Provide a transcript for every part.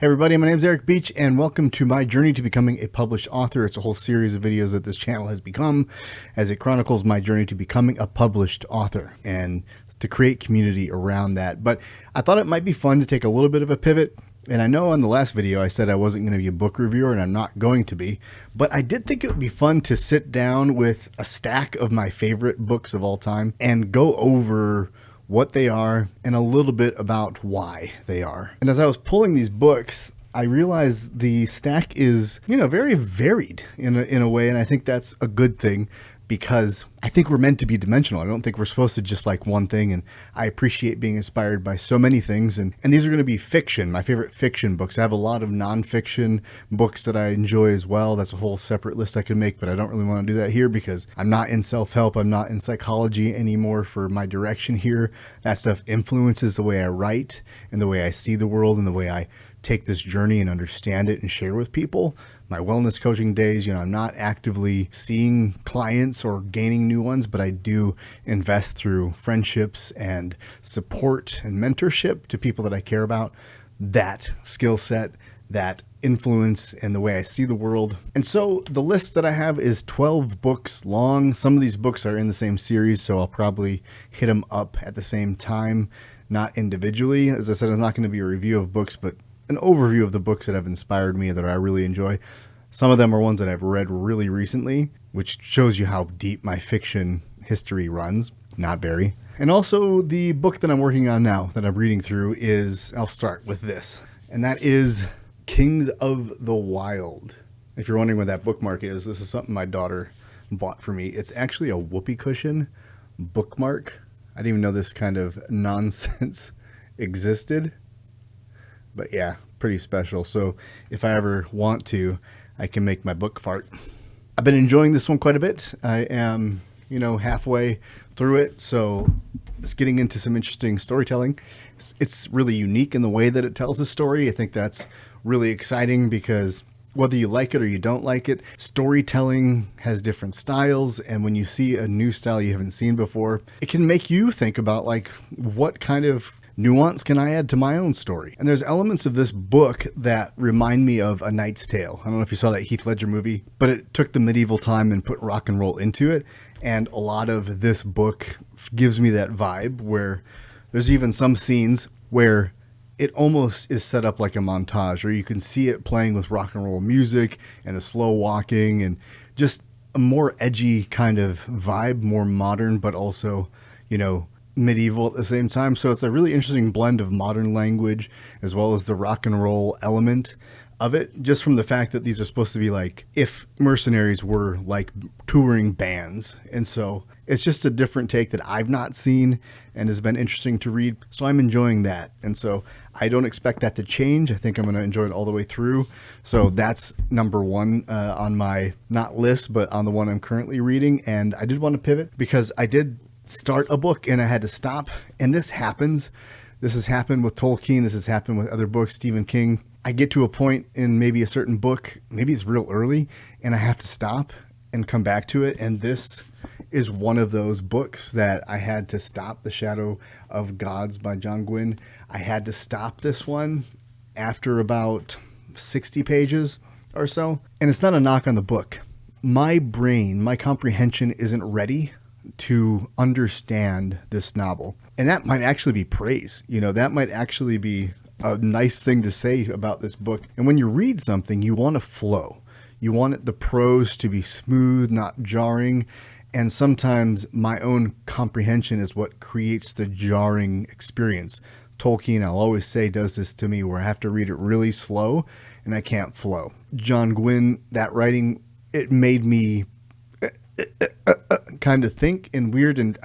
Hey everybody, my name is Eric Beach and welcome to my journey to becoming a published author. It's a whole series of videos that this channel has become as it chronicles my journey to becoming a published author and to create community around that. But I thought it might be fun to take a little bit of a pivot. And I know on the last video I said I wasn't going to be a book reviewer, and I'm not going to be, but I did think it would be fun to sit down with a stack of my favorite books of all time and go over what they are and a little bit about why they are. And as I was pulling these books, I realized the stack is, very varied in a way, and I think that's a good thing because I think we're meant to be dimensional. I don't think we're supposed to just like one thing, and I appreciate being inspired by so many things, and these are going to be fiction, my favorite fiction books. I have a lot of nonfiction books that I enjoy as well. That's a whole separate list I could make, but I don't really want to do that here because I'm not in self-help. I'm not in psychology anymore for my direction here. That stuff influences the way I write and the way I see the world and the way I take this journey and understand it and share with people. My wellness coaching days, I'm not actively seeing clients or gaining new ones, but I do invest through friendships and support and mentorship to people that I care about. That skill set, that influence, and the way I see the world. And so the list that I have is 12 books long. Some of these books are in the same series, so I'll probably hit them up at the same time, not individually. As I said, it's not going to be a review of books, but an overview of the books that have inspired me that I really enjoy. Some of them are ones that I've read really recently, which shows you how deep my fiction history runs. Not very. And also the book that I'm working on now that I'm reading through is, I'll start with this, and that is Kings of the Wild. If you're wondering what that bookmark is, this is something my daughter bought for me. It's actually a whoopee cushion bookmark. I didn't even know this kind of nonsense existed. But yeah, pretty special. So if I ever want to, I can make my book fart. I've been enjoying this one quite a bit. I am, halfway through it. So it's getting into some interesting storytelling. It's really unique in the way that it tells a story. I think that's really exciting because whether you like it or you don't like it, storytelling has different styles. And when you see a new style you haven't seen before, it can make you think about what kind of nuance can I add to my own story? And there's elements of this book that remind me of A Knight's Tale. I don't know if you saw that Heath Ledger movie, but it took the medieval time and put rock and roll into it. And a lot of this book gives me that vibe where there's even some scenes where it almost is set up like a montage, or you can see it playing with rock and roll music and the slow walking and just a more edgy kind of vibe, more modern, but also, medieval at the same time. So it's a really interesting blend of modern language as well as the rock and roll element of it, just from the fact that these are supposed to be like if mercenaries were like touring bands. And so it's just a different take that I've not seen and has been interesting to read. So I'm enjoying that. And so I don't expect that to change. I think I'm going to enjoy it all the way through. So that's number one on my not list, but on the one I'm currently reading. And I did want to pivot because I did start a book and I had to stop. And this happens. This has happened with Tolkien. This has happened with other books, Stephen King. I get to a point in maybe a certain book, maybe it's real early, and I have to stop and come back to it. And this is one of those books that I had to stop. The Shadow of Gods by John Gwynne. I had to stop this one after about 60 pages or so. And it's not a knock on the book. My brain, my comprehension isn't ready to understand this novel. And that might actually be praise. That might actually be a nice thing to say about this book. And when you read something, you want to flow. You want the prose to be smooth, not jarring. And sometimes my own comprehension is what creates the jarring experience. Tolkien, I'll always say, does this to me where I have to read it really slow and I can't flow. John Gwynne, that writing, it made me kind of think and weird, and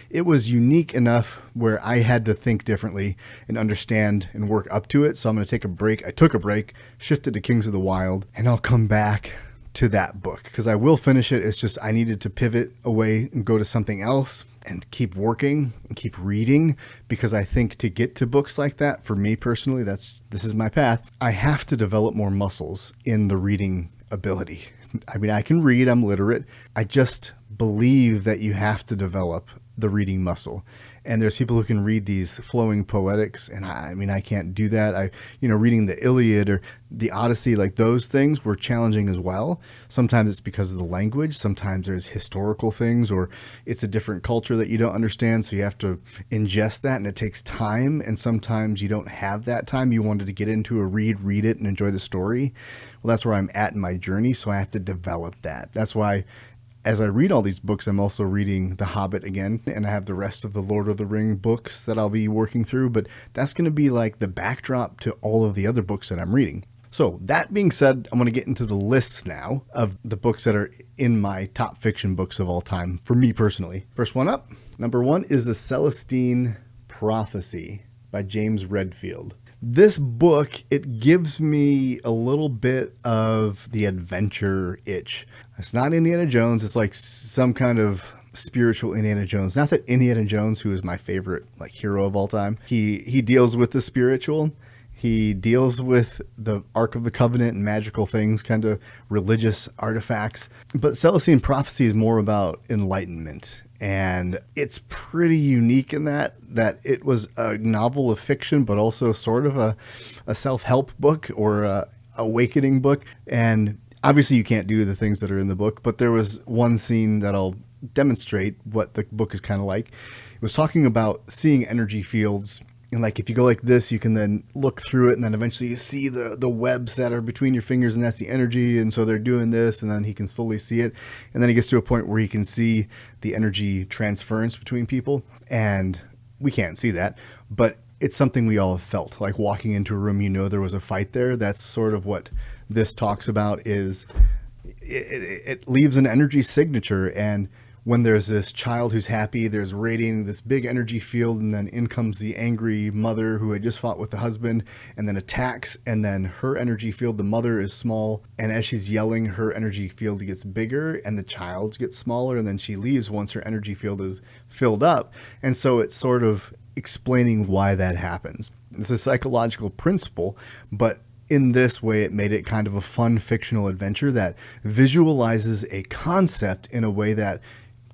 it was unique enough where I had to think differently and understand and work up to it. So I'm going to take a break. I took a break, shifted to Kings of the Wild, and I'll come back to that book because I will finish it. It's just I needed to pivot away and go to something else and keep working and keep reading, because I think to get to books like that, for me personally, this is my path. I have to develop more muscles in the reading ability. I mean, I can read, I'm literate. I just believe that you have to develop the reading muscle. And there's people who can read these flowing poetics, and I mean, I can't do that. Reading the Iliad or the Odyssey, like those things were challenging as well. Sometimes it's because of the language. Sometimes there's historical things, or it's a different culture that you don't understand, so you have to ingest that, and it takes time. And sometimes you don't have that time. You wanted to get into a read it, and enjoy the story. Well, that's where I'm at in my journey, so I have to develop that. That's why as I read all these books, I'm also reading The Hobbit again, and I have the rest of the Lord of the Ring books that I'll be working through, but that's going to be like the backdrop to all of the other books that I'm reading. So that being said, I'm going to get into the lists now of the books that are in my top fiction books of all time for me personally. First one up, number 1 is The Celestine Prophecy by James Redfield. This book, it gives me a little bit of the adventure itch. It's not Indiana Jones. It's like some kind of spiritual Indiana Jones. Not that Indiana Jones, who is my favorite like hero of all time, he deals with the spiritual. He deals with the Ark of the Covenant and magical things, kind of religious artifacts. But Celestine Prophecy is more about enlightenment. And it's pretty unique in that it was a novel of fiction, but also sort of a self-help book or a awakening book. And obviously you can't do the things that are in the book, but there was one scene that I'll demonstrate what the book is kind of like. It was talking about seeing energy fields. And like if you go like this, you can then look through it, and then eventually you see the webs that are between your fingers, and that's the energy. And so they're doing this, and then he can slowly see it. And then he gets to a point where he can see the energy transference between people. And we can't see that, but it's something we all have felt. Like walking into a room, there was a fight there. That's sort of what this talks about. Is it leaves an energy signature. And when there's this child who's happy, there's radiating this big energy field, and then in comes the angry mother who had just fought with the husband and then attacks, and then her energy field, the mother is small, and as she's yelling, her energy field gets bigger and the child's gets smaller, and then she leaves once her energy field is filled up. And so it's sort of explaining why that happens. It's a psychological principle, but in this way, it made it kind of a fun fictional adventure that visualizes a concept in a way that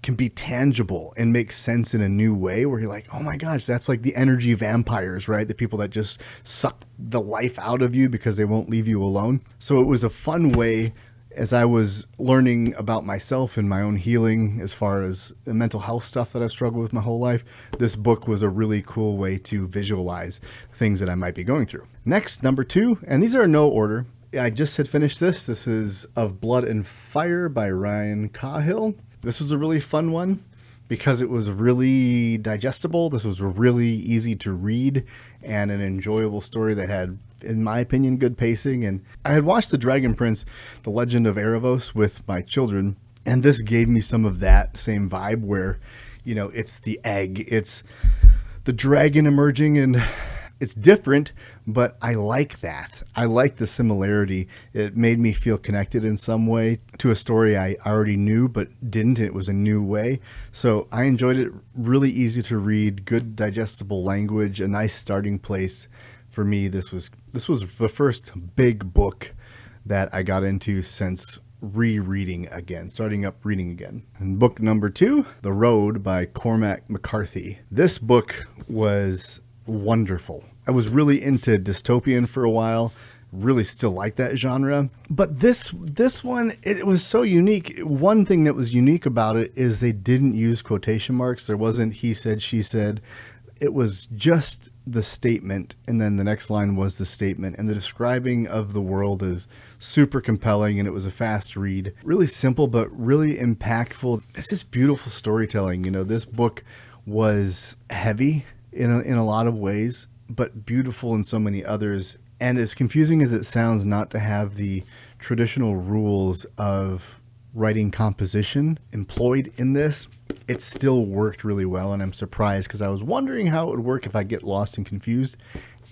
can be tangible and make sense in a new way, where you're like, oh my gosh, that's like the energy vampires, right? The people that just suck the life out of you because they won't leave you alone. So it was a fun way, as I was learning about myself and my own healing as far as the mental health stuff that I've struggled with my whole life. This book was a really cool way to visualize things that I might be going through. Next, number 2, and these are in no order. I just had finished this. This is Of Blood and Fire by Ryan Cahill. This was a really fun one because it was really digestible. This was really easy to read and an enjoyable story that had, in my opinion, good pacing. And I had watched The Dragon Prince, The Legend of Erebos with my children, and this gave me some of that same vibe where, it's the egg, it's the dragon emerging, and it's different, but I like that. I like the similarity. It made me feel connected in some way to a story I already knew but didn't. It was a new way. So I enjoyed it. Really easy to read, good digestible language, a nice starting place for me. This was the first big book that I got into since rereading again, starting up reading again. And book number 2, The Road by Cormac McCarthy. This book was wonderful. I was really into dystopian for a while, really still like that genre. But this one, it was so unique. One thing that was unique about it is they didn't use quotation marks. There wasn't he said, she said. It was just the statement, and then the next line was the statement. And the describing of the world is super compelling, and it was a fast read. Really simple, but really impactful. It's just beautiful storytelling. This book was heavy in a lot of ways, but beautiful in so many others. And as confusing as it sounds not to have the traditional rules of writing composition employed in this, it still worked really well. And I'm surprised because I was wondering how it would work if I get lost and confused.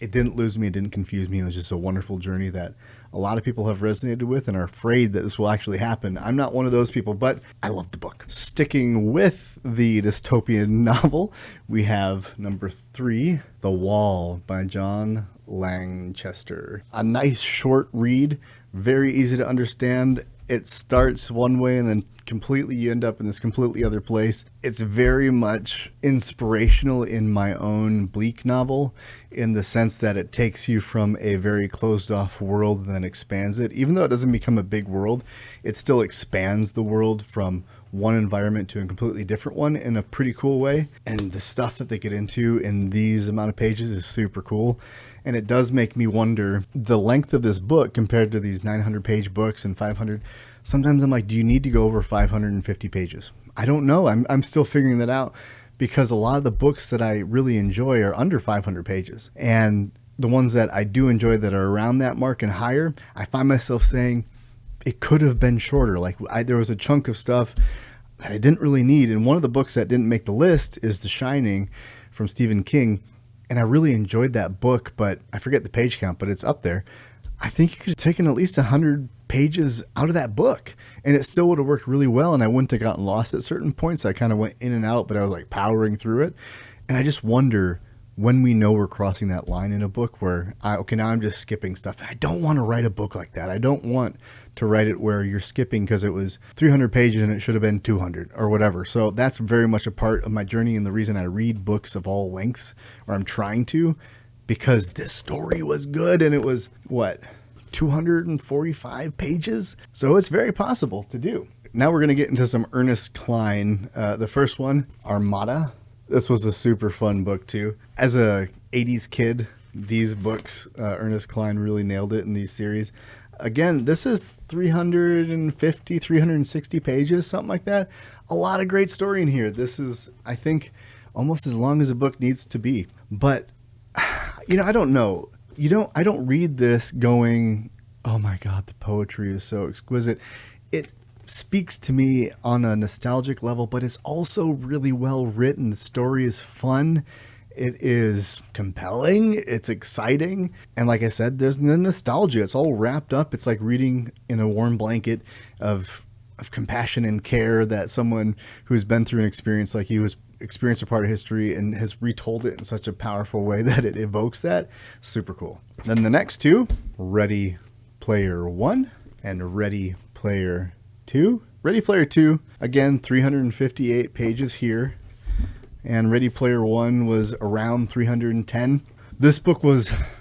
It didn't lose me. It didn't confuse me. It was just a wonderful journey that a lot of people have resonated with and are afraid that this will actually happen. I'm not one of those people, but I love the book. Sticking with the dystopian novel, we have number 3, The Wall by John Langchester. A nice short read, very easy to understand. It starts one way and then you end up in this completely other place. It's very much inspirational in my own Bleak novel, in the sense that it takes you from a very closed off world and then expands it. Even though it doesn't become a big world, it still expands the world from one environment to a completely different one in a pretty cool way. And the stuff that they get into in these amount of pages is super cool. And it does make me wonder the length of this book compared to these 900 page books and 500. Sometimes I'm like, do you need to go over 550 pages? I don't know. I'm still figuring that out, because a lot of the books that I really enjoy are under 500 pages. And the ones that I do enjoy that are around that mark and higher, I find myself saying, it could have been shorter. Like there was a chunk of stuff that I didn't really need. And one of the books that didn't make the list is The Shining from Stephen King. And I really enjoyed that book, but I forget the page count, but it's up there. I think you could have taken at least 100 pages out of that book and it still would have worked really well. And I wouldn't have gotten lost at certain points. So I kind of went in and out, but I was like powering through it. And I just wonder when we know we're crossing that line in a book where now I'm just skipping stuff. I don't want to write a book like that. I don't want to write it where you're skipping because it was 300 pages and it should have been 200 or whatever. So that's very much a part of my journey and the reason I read books of all lengths, or I'm trying to, because this story was good and it was 245 pages. So it's very possible to do. Now we're going to get into some Ernest Cline. The first one, Armada. This was a super fun book too. As a 80s kid, these books, Ernest Cline really nailed it in these series. Again, this is 350, 360 pages, something like that. A lot of great story in here. This is, I think, almost as long as a book needs to be. But, I don't know. I don't read this going, oh my God, the poetry is so exquisite. It speaks to me on a nostalgic level, but it's also really well written. The story is fun. It is compelling. It's exciting. And like I said, there's the nostalgia. It's all wrapped up. It's like reading in a warm blanket of compassion and care that someone who's been through an experience like you has experienced a part of history and has retold it in such a powerful way that it evokes that. Super cool. Then the next two, Ready Player One and Ready Player Two. Ready Player Two, again, 358 pages here. And Ready Player One was around 310. This book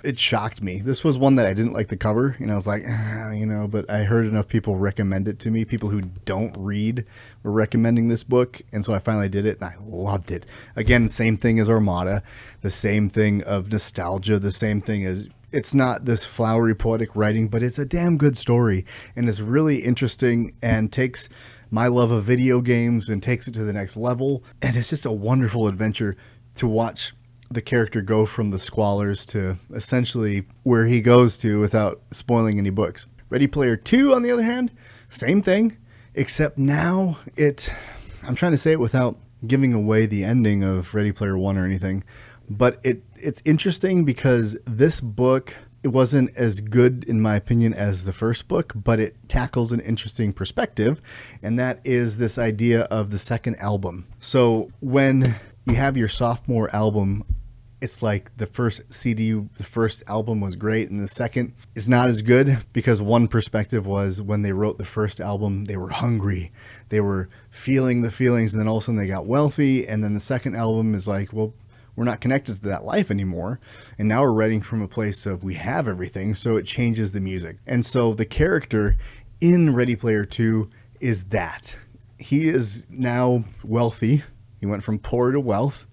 it shocked me. This was one that I didn't like the cover. I was like, but I heard enough people recommend it to me. People who don't read were recommending this book. And so I finally did it and I loved it. Again, same thing as Armada, the same thing of nostalgia, the same thing as, it's not this flowery poetic writing, but it's a damn good story. And it's really interesting and takes my love of video games and takes it to the next level. And it's just a wonderful adventure to watch the character go from the squalors to essentially where he goes to without spoiling any books. Ready Player Two, on the other hand, same thing, except now I'm trying to say it without giving away the ending of Ready Player One or anything, but it's interesting because this book, it wasn't as good, in my opinion, as the first book, but it tackles an interesting perspective, and that is this idea of the second album. So when you have your sophomore album, it's like the first CD, the first album was great, and the second is not as good, because one perspective was when they wrote the first album, they were hungry. They were feeling the feelings, and then all of a sudden they got wealthy, and then the second album is like, well, we're not connected to that life anymore. And now we're writing from a place of we have everything, so it changes the music. And so the character in Ready Player Two is that. He is now wealthy. He went from poor to wealth.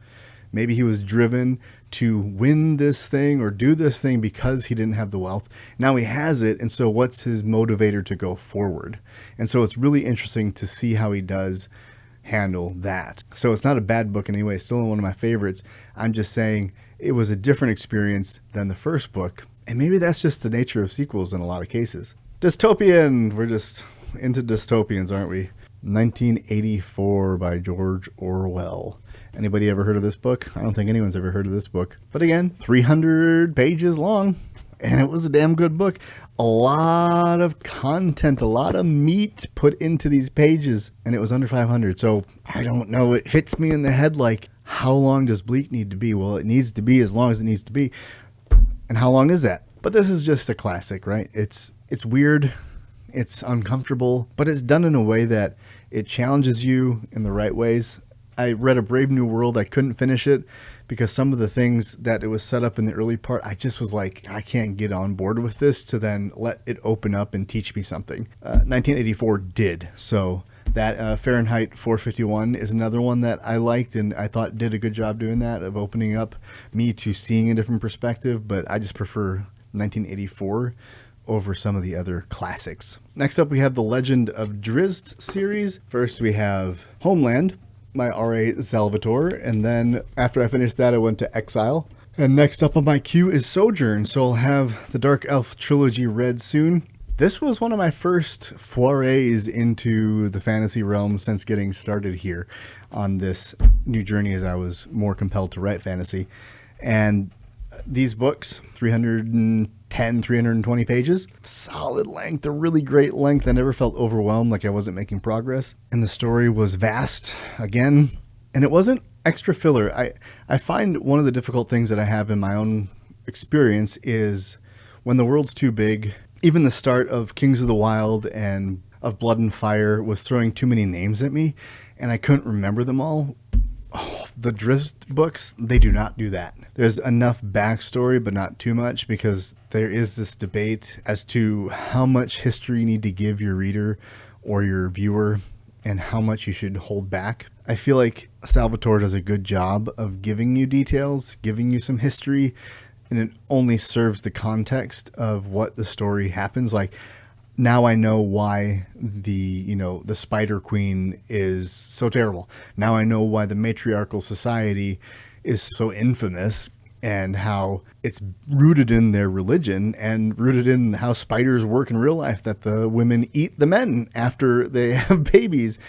Maybe he was driven to win this thing or do this thing because he didn't have the wealth. Now he has it, and so what's his motivator to go forward? And so it's really interesting to see how he does handle that. So it's not a bad book in any way. It's still one of my favorites. I'm just saying it was a different experience than the first book, and maybe that's just the nature of sequels in a lot of cases. Dystopian. We're just into dystopians, aren't we? 1984 by George Orwell. Anybody ever heard of this book? I don't think anyone's ever heard of this book. But again, 300 pages long, and it was a damn good book. A lot of content, a lot of meat put into these pages, and it was under 500. So I don't know. It hits me in the head like, how long does Bleak need to be? Well, it needs to be as long as it needs to be. And how long is that? But this is just a classic, right? It's weird It's uncomfortable, but it's done in a way that it challenges you in the right ways. I read A Brave New World. I couldn't finish it because some of the things that it was set up in the early part, I just was like, I can't get on board with this to then let it open up and teach me something. 1984 did. So that Fahrenheit 451 is another one that I liked and I thought did a good job doing that, of opening up me to seeing a different perspective. But I just prefer 1984 over some of the other classics. Next up, we have the Legend of Drizzt series. First, we have Homeland by R.A. Salvatore, and then after I finished that, I went to Exile. And next up on my queue is Sojourn, so I'll have the Dark Elf trilogy read soon. This was one of my first forays into the fantasy realm since getting started here on this new journey, as I was more compelled to write fantasy. And these books, 320 pages, solid length, a really great length. I never felt overwhelmed, like I wasn't making progress. And the story was vast again, and it wasn't extra filler. I find one of the difficult things that I have in my own experience is when the world's too big. Even the start of Kings of the Wild and of Blood and Fire was throwing too many names at me, and I couldn't remember them all. The Drizzt books, they do not do that. There's enough backstory, but not too much, because there is this debate as to how much history you need to give your reader or your viewer and how much you should hold back. I feel like Salvatore does a good job of giving you details, giving you some history, and it only serves the context of what the story happens. Like, now I know why the Spider Queen is so terrible. Now I know why the matriarchal society is so infamous, and how it's rooted in their religion and rooted in how spiders work in real life, that the women eat the men after they have babies.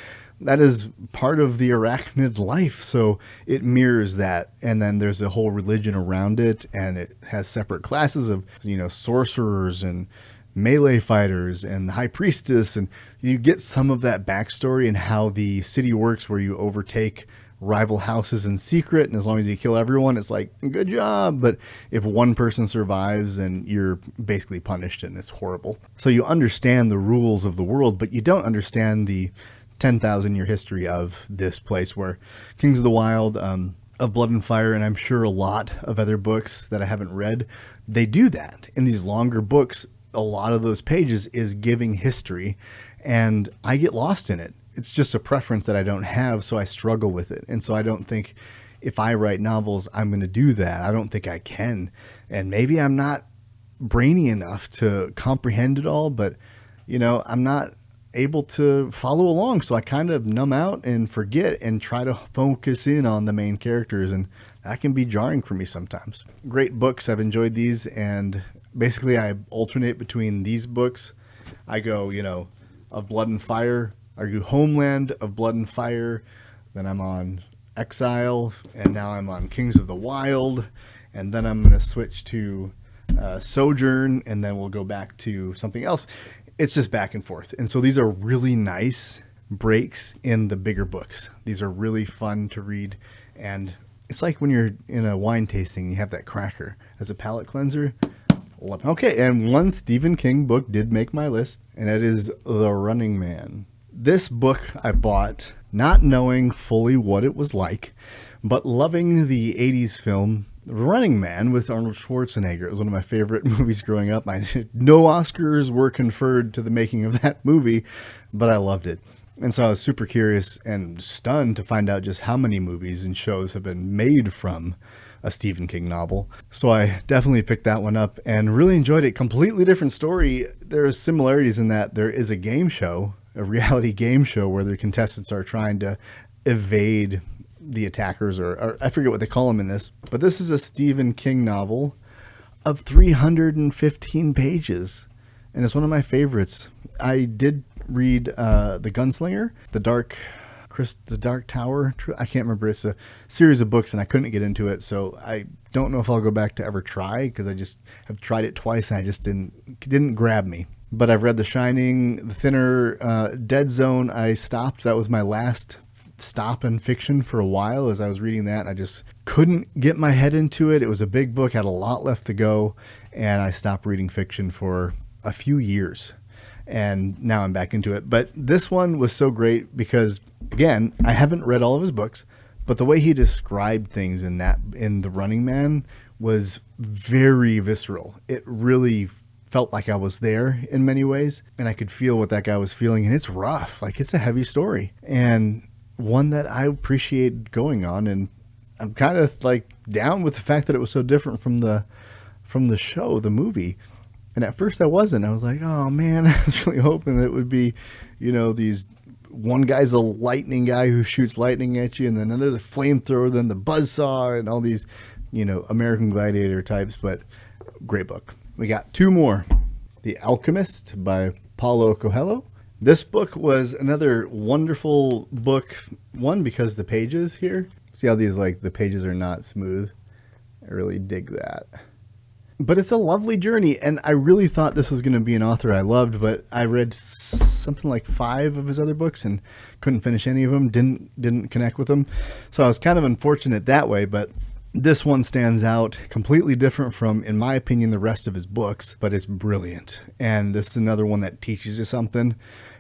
That is part of the arachnid life, so it mirrors that. And then there's a whole religion around it, and it has separate classes of, sorcerers and melee fighters and the high priestess, and you get some of that backstory and how the city works, where you overtake rival houses in secret, and as long as you kill everyone, it's like, good job. But if one person survives, and you're basically punished, and it's horrible. So you understand the rules of the world, but you don't understand the 10,000 year history of this place, where Kings of the Wild, of Blood and Fire, and I'm sure a lot of other books that I haven't read, they do that. In these longer books, a lot of those pages is giving history, and I get lost in it. It's just a preference that I don't have, so I struggle with it. And so I don't think if I write novels, I'm going to do that. I don't think I can. And maybe I'm not brainy enough to comprehend it all, but, I'm not able to follow along. So I kind of numb out and forget and try to focus in on the main characters, and that can be jarring for me sometimes. Great books. I've enjoyed these, and basically I alternate between these books. I go, of Blood and Fire. I do Homeland, of Blood and Fire. Then I'm on Exile, and now I'm on Kings of the Wild. And then I'm going to switch to Sojourn, and then we'll go back to something else. It's just back and forth. And so these are really nice breaks in the bigger books. These are really fun to read. And it's like when you're in a wine tasting, you have that cracker as a palate cleanser. Okay, and one Stephen King book did make my list, and it is The Running Man. This book I bought not knowing fully what it was like, but loving the 80s film The Running Man with Arnold Schwarzenegger. It was one of my favorite movies growing up. No Oscars were conferred to the making of that movie, but I loved it. And so I was super curious and stunned to find out just how many movies and shows have been made from a Stephen King novel. So I definitely picked that one up and really enjoyed it. Completely different story. There are similarities in that there is a game show, a reality game show, where the contestants are trying to evade the attackers, or I forget what they call them in this. But this is a Stephen King novel of 315 pages, and it's one of my favorites. I did read The Gunslinger, The Dark Tower. I can't remember. It's a series of books, and I couldn't get into it, so I don't know if I'll go back to ever try, because I just have tried it twice, and I just didn't grab me. But I've read The Shining, The Thinner, Dead Zone. I stopped. That was my last stop in fiction for a while. As I was reading that, I just couldn't get my head into it. It was a big book, had a lot left to go, and I stopped reading fiction for a few years. and now I'm back into it. But this one was so great because, again, I haven't read all of his books, but the way he described things in The Running Man was very visceral. It really felt like I was there in many ways, and I could feel what that guy was feeling. And it's rough. Like, it's a heavy story, and one that I appreciate going on. And I'm kind of like down with the fact that it was so different from the show, the movie. And at first I wasn't. I was like, oh man, I was really hoping it would be, these, one guy's a lightning guy who shoots lightning at you, and then another flamethrower, then the buzzsaw, and all these, American Gladiator types. But great book. We got two more. The Alchemist by Paulo Coelho. This book was another wonderful book. One, because the pages here, see how these, the pages are not smooth. I really dig that. But it's a lovely journey, and I really thought this was going to be an author I loved, but I read something like 5 of his other books and couldn't finish any of them, didn't connect with them. So I was kind of unfortunate that way, but this one stands out, completely different from, in my opinion, the rest of his books, but it's brilliant. And this is another one that teaches you something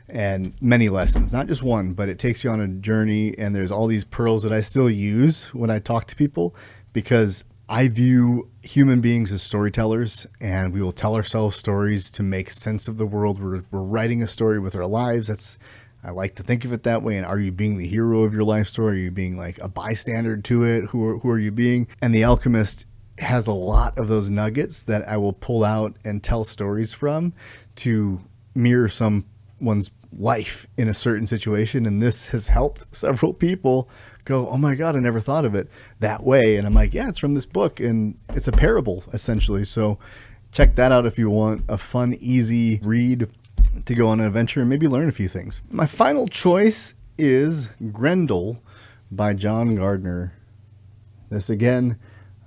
and many lessons, not just one, but it takes you on a journey, and there's all these pearls that I still use when I talk to people, because I view human beings as storytellers, and we will tell ourselves stories to make sense of the world. We're writing a story with our lives. I like to think of it that way. And are you being the hero of your life story? Are you being like a bystander to it? Who are you being? And The Alchemist has a lot of those nuggets that I will pull out and tell stories from to mirror someone's life in a certain situation. And this has helped several people go, oh my God, I never thought of it that way. And I'm like, yeah, it's from this book, and it's a parable essentially. So check that out if you want a fun, easy read to go on an adventure and maybe learn a few things. My final choice is Grendel by John Gardner. This, again,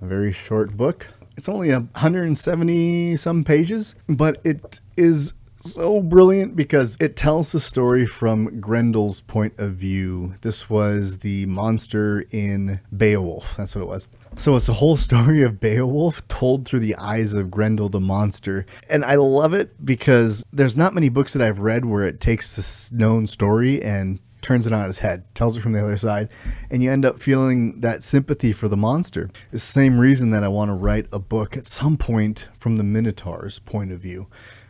a very short book. It's only 170 some pages, but it is so brilliant because it tells the story from Grendel's point of view. This was the monster in Beowulf. That's what it was. So it's the whole story of Beowulf told through the eyes of Grendel the monster. And I love it because there's not many books that I've read where it takes this known story and turns it on its head, tells it from the other side, and you end up feeling that sympathy for the monster. It's the same reason that I want to write a book at some point from the Minotaur's point of view.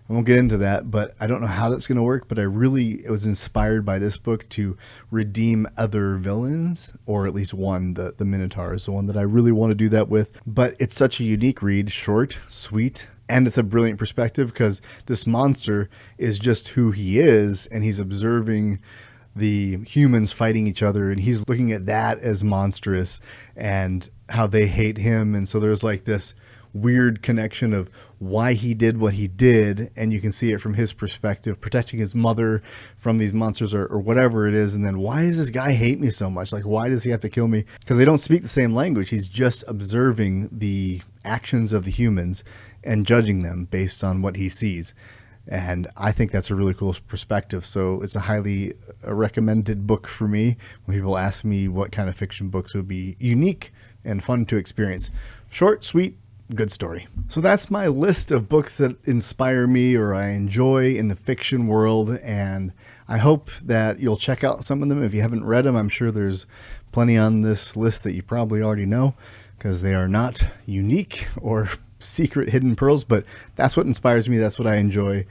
I won't get into that, but I don't know how that's going to work, but I really was inspired by this book to redeem other villains, or at least one, the Minotaur is the one that I really want to do that with. But it's such a unique read, short, sweet, and it's a brilliant perspective because this monster is just who he is, and he's observing the humans fighting each other, and he's looking at that as monstrous and how they hate him. And so there's like this weird connection of why he did what he did, and you can see it from his perspective, protecting his mother from these monsters or whatever it is. And then, why does this guy hate me so much? Like, why does he have to kill me? Because they don't speak the same language. He's just observing the actions of the humans and judging them based on what he sees. And I think that's a really cool perspective. So it's a highly recommended book for me when people ask me what kind of fiction books would be unique and fun to experience. Short, sweet, good story. So that's my list of books that inspire me or I enjoy in the fiction world, and I hope that you'll check out some of them. If you haven't read them, I'm sure there's plenty on this list that you probably already know because they are not unique or secret hidden pearls, but that's what inspires me. That's what I enjoy.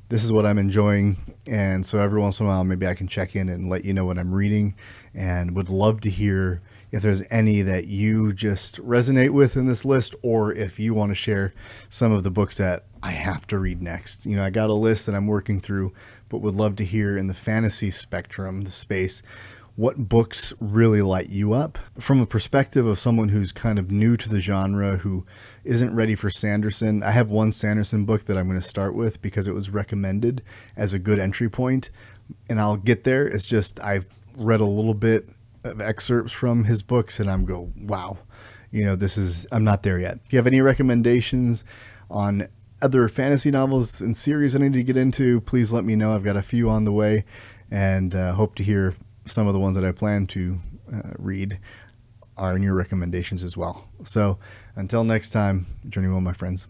This is what I'm enjoying, and so every once in a while maybe I can check in and let you know what I'm reading, and would love to hear if there's any that you just resonate with in this list, or if you want to share some of the books that I have to read next. I got a list that I'm working through, but would love to hear in the fantasy spectrum, the space, what books really light you up from a perspective of someone who's kind of new to the genre, who isn't ready for Sanderson. I have one Sanderson book that I'm going to start with because it was recommended as a good entry point, and I'll get there. It's just I've read a little bit of excerpts from his books and I'm go, wow, I'm not there yet. If you have any recommendations on other fantasy novels and series I need to get into, please let me know. I've got a few on the way, and hope to hear some of the ones that I plan to read are in your recommendations as well. So until next time, journey well, my friends.